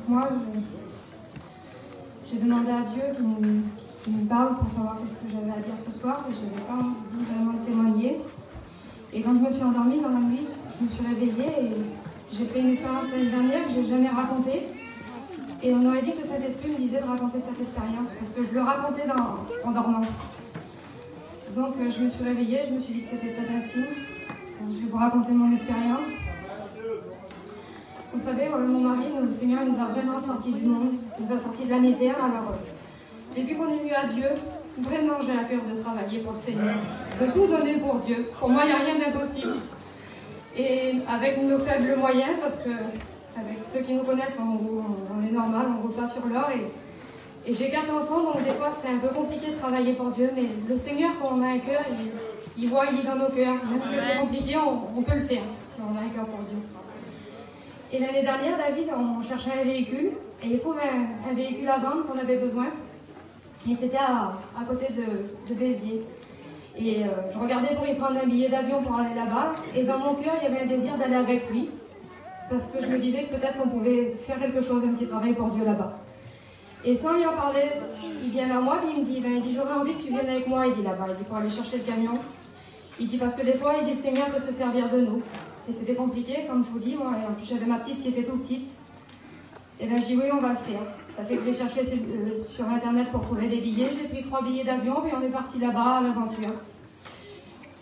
Moi, j'ai demandé à Dieu qu'il me parle pour savoir qu'est-ce que j'avais à dire ce soir, et je n'avais pas envie vraiment de témoigner. Et quand je me suis endormie dans la nuit, je me suis réveillée et j'ai fait une expérience l'année dernière que je n'ai jamais racontée. Et on aurait dit que le Saint-Esprit me disait de raconter cette expérience, parce que je le racontais en dormant. Donc je me suis réveillée, je me suis dit que c'était peut-être un signe. Je vais vous raconter mon expérience. Vous savez, mon mari, le Seigneur, nous a vraiment sortis du monde, nous a sortis de la misère. Alors, depuis qu'on est venu à Dieu, vraiment j'ai à cœur de travailler pour le Seigneur, de tout donner pour Dieu. Pour moi, il n'y a rien d'impossible. Et avec nos faibles moyens, parce que avec ceux qui nous connaissent, on est normal, on ne roule pas sur l'or. Et j'ai 4 enfants, donc des fois c'est un peu compliqué de travailler pour Dieu, mais le Seigneur, quand on a un cœur, il voit, il est dans nos cœurs. Même si c'est compliqué, on peut le faire, si on a un cœur pour Dieu. Et l'année dernière, David, on cherchait un véhicule, et il trouve un véhicule à vendre qu'on avait besoin. Et c'était à côté de Béziers. Et je regardais pour y prendre un billet d'avion pour aller là-bas, et dans mon cœur, il y avait un désir d'aller avec lui, parce que je me disais que peut-être qu'on pouvait faire quelque chose, un petit travail pour Dieu là-bas. Et sans lui en parler, il vient vers moi, et il me dit, j'aurais envie que tu viennes avec moi, il dit là-bas, il dit pour aller chercher le camion. Il dit parce que des fois, il dit le Seigneur peut se servir de nous. Et c'était compliqué, comme je vous dis, moi, et en plus j'avais ma petite qui était toute petite. Et bien je dis oui, on va le faire. Ça fait que j'ai cherché sur internet pour trouver des billets, j'ai pris 3 billets d'avion, puis on est parti là-bas à l'aventure.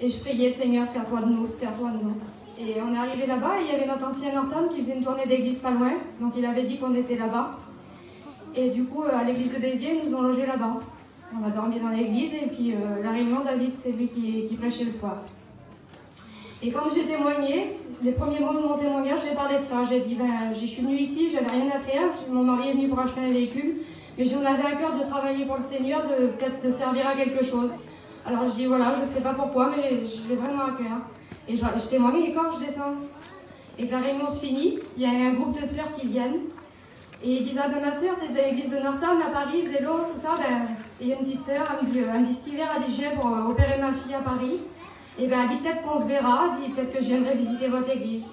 Et je priais, Seigneur, sers-toi de nous, sers-toi de nous. Et on est arrivé là-bas, et il y avait notre ancien Norton qui faisait une tournée d'église pas loin, donc il avait dit qu'on était là-bas. Et du coup, à l'église de Béziers, ils nous ont logés là-bas. On a dormi dans l'église, et puis la réunion, David, c'est lui qui prêchait le soir. Et quand j'ai témoigné, les premiers mots de mon témoignage, j'ai parlé de ça. J'ai dit, je suis venue ici, j'avais rien à faire. Mon mari est venu pour acheter un véhicule. Mais on avait à cœur de travailler pour le Seigneur, peut-être de servir à quelque chose. Alors je dis, voilà, je ne sais pas pourquoi, mais je l'ai vraiment à cœur. Et je témoigne, et quand je descends, et que la réunion se finit, il y a un groupe de sœurs qui viennent. Et ils disent, ma sœur, t'es de l'église de Norton, à Paris, Zélo, tout ça. Il y a une petite sœur, elle me dit, cet hiver, je viens pour opérer ma fille à Paris. Et elle dit peut-être qu'on se verra, elle dit peut-être que je viendrai visiter votre église.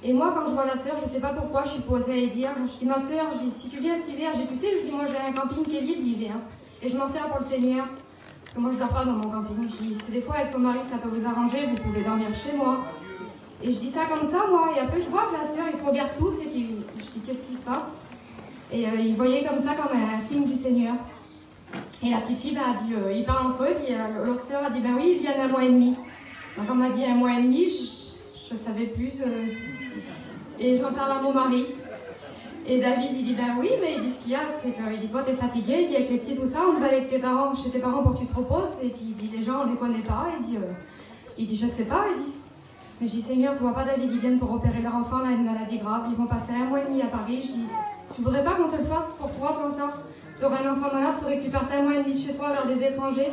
Et moi, quand je vois la sœur, je ne sais pas pourquoi, je suis posée à lui dire, je dis, ma sœur, je dis, si tu viens cet hiver, tu sais, je dis, moi j'ai un camping qui est libre l'hiver. Et je m'en sers pour le Seigneur. Parce que moi, je ne dors pas dans mon camping. Je dis, si des fois avec ton mari, ça peut vous arranger, vous pouvez dormir chez moi. Et je dis ça comme ça, moi, et après je vois que la sœur, ils se regardent tous, et puis je dis, qu'est-ce qui se passe? Et ils voyaient comme ça, comme un signe du Seigneur. Et la petite fille a dit, ils parlent entre eux, puis l'autre sœur a dit, oui, ils viennent 1 mois et demi. Donc on m'a dit 1 mois et demi, je ne savais plus. Et j'en parle à mon mari. Et David, il dit, oui, mais il dit, ce qu'il y a, c'est qu'il dit, toi, t'es fatigué, il dit, avec les petits, tout ça, on va avec tes parents, chez tes parents pour que tu te reposes. Et puis il dit, les gens, on ne les connaît pas. Il dit, je ne sais pas, il dit. Mais je dis, Seigneur, tu vois pas, David, ils viennent pour opérer leur enfant, là, une maladie grave, ils vont passer 1 mois et demi à Paris. Je dis, tu voudrais pas qu'on te le fasse pour toi, comme ça? Tu aurais un enfant malade, il faudrait que tu partes 1 mois et demi de chez toi vers des étrangers.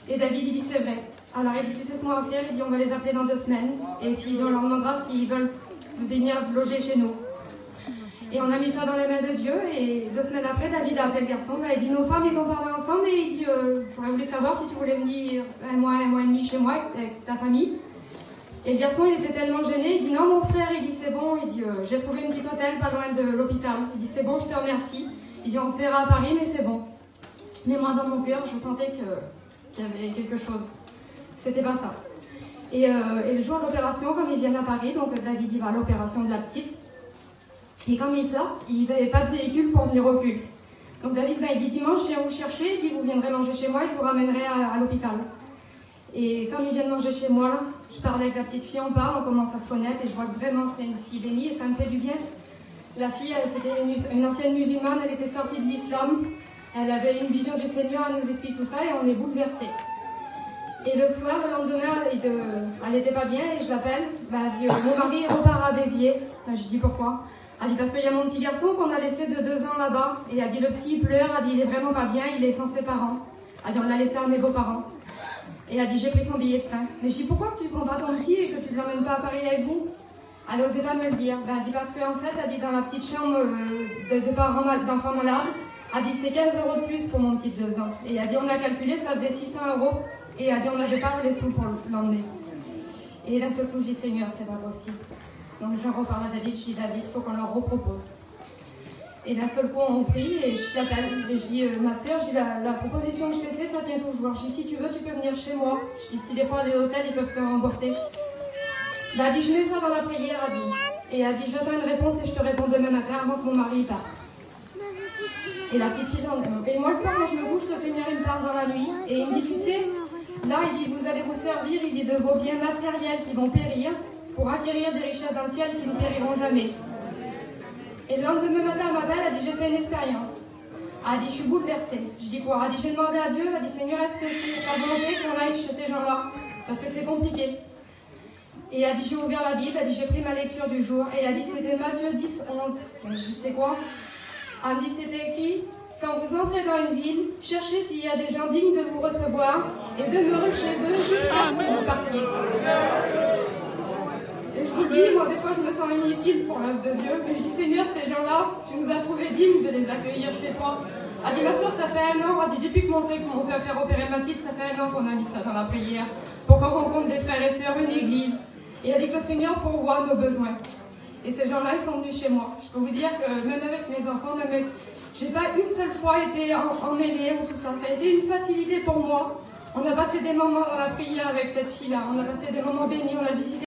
Et David, il dit, c'est vrai. Alors il dit, tu sais ce qu'on va faire? Il dit, on va les appeler dans 2 semaines. Et puis on leur demandera s'ils veulent venir loger chez nous. Et on a mis ça dans les mains de Dieu. Et 2 semaines après, David a appelé le garçon. Il dit, nos femmes, ils ont parlé ensemble. Et il dit, j'aurais voulu savoir si tu voulais venir 1 mois et demi chez moi avec ta famille. Et le garçon, il était tellement gêné. Il dit, non, mon frère, il dit, c'est bon. Il dit, j'ai trouvé une petite hôtel pas loin de l'hôpital. Il dit, c'est bon, je te remercie. Il dit, on se verra à Paris, mais c'est bon. Mais moi, dans mon cœur, je sentais qu'il y avait quelque chose. C'était pas ça. Et le jour de l'opération, comme ils viennent à Paris, donc David il va à l'opération de la petite. Et quand ils sortent, ils n'avaient pas de véhicule pour venir au culte. Donc David, il dit dimanche, je viens vous chercher, il dit vous viendrez manger chez moi et je vous ramènerai à l'hôpital. Et comme ils viennent manger chez moi, je parle avec la petite fille, on parle, on commence à se connaître et je vois que vraiment c'est une fille bénie et ça me fait du bien. La fille, c'était une ancienne musulmane, elle était sortie de l'islam, elle avait une vision du Seigneur, elle nous explique tout ça et on est bouleversés. Et le soir, le lendemain, elle n'était pas bien et je l'appelle. Elle dit, mon mari repart à Béziers. Je dis pourquoi? Elle dit parce qu'il y a mon petit garçon qu'on a laissé de 2 ans là-bas. Et elle dit le petit il pleure, elle dit il est vraiment pas bien, il est sans ses parents. Elle dit on l'a laissé à mes beaux-parents. Et elle dit j'ai pris son billet de train. Mais je dis pourquoi tu ne prends pas ton petit et que tu ne l'emmènes pas à Paris avec vous? Elle n'osait pas me le dire. Elle dit parce qu'en fait, elle dit dans la petite chambre d'enfants malades, elle dit c'est 15 € de plus pour mon petit de 2 ans. Et elle dit on a calculé, ça faisait 600 €. Et elle dit on n'avait pas les sous pour l'emmener. Et d'un seul coup, je dis Seigneur, c'est pas possible. Donc j'en reparle à David, je dis David, il faut qu'on leur repropose. Et d'un seul coup, on prie et je l'appelle et je dis ma soeur, je dis la proposition que je t'ai faite, ça tient toujours. Je dis si tu veux, tu peux venir chez moi. Je dis si des fois les hôtels, ils peuvent te rembourser. Elle a dit je mets ça dans la prière, elle dit. Et elle a dit j'attends une réponse et je te réponds demain matin avant que mon mari parte. Et la petite fille, et moi le soir quand je me couche, le Seigneur il me parle dans la nuit et il me dit tu sais, là il dit vous allez vous servir, il dit de vos biens matériels qui vont périr pour acquérir des richesses dans le ciel qui ne périront jamais. Et le lendemain matin elle m'appelle, elle dit j'ai fait une expérience. Elle dit je suis bouleversée. Je dis quoi? Elle dit j'ai demandé à Dieu, elle dit Seigneur est-ce que c'est ta volonté qu'on aille chez ces gens-là? Parce que c'est compliqué. Et elle a dit, j'ai ouvert la Bible, elle a dit, j'ai pris ma lecture du jour, et elle a dit, c'était Matthieu 10, 11. Je dit, c'est quoi? Elle me dit, c'était écrit, quand vous entrez dans une ville, cherchez s'il y a des gens dignes de vous recevoir, et demeurez chez eux jusqu'à ce que vous partiez. Et je vous le dis, moi, des fois, je me sens inutile pour l'œuvre de Dieu, mais je dis, Seigneur, ces gens-là, tu nous as trouvés dignes de les accueillir chez toi. Elle dit, ma soeur, ça fait 1 an, elle dit, depuis que mon sait qu'on veut faire opérer ma petite, ça fait 1 an qu'on a mis ça dans la prière, pour qu'on rencontre des frères et sœurs, une église. Et elle dit que le Seigneur pourvoit nos besoins. Et ces gens-là, ils sont venus chez moi. Je peux vous dire que même avec mes enfants, même avec... j'ai pas une seule fois été emmêlée ou tout ça. Ça a été une facilité pour moi. On a passé des moments dans la prière avec cette fille-là. On a passé des moments bénis, on a visité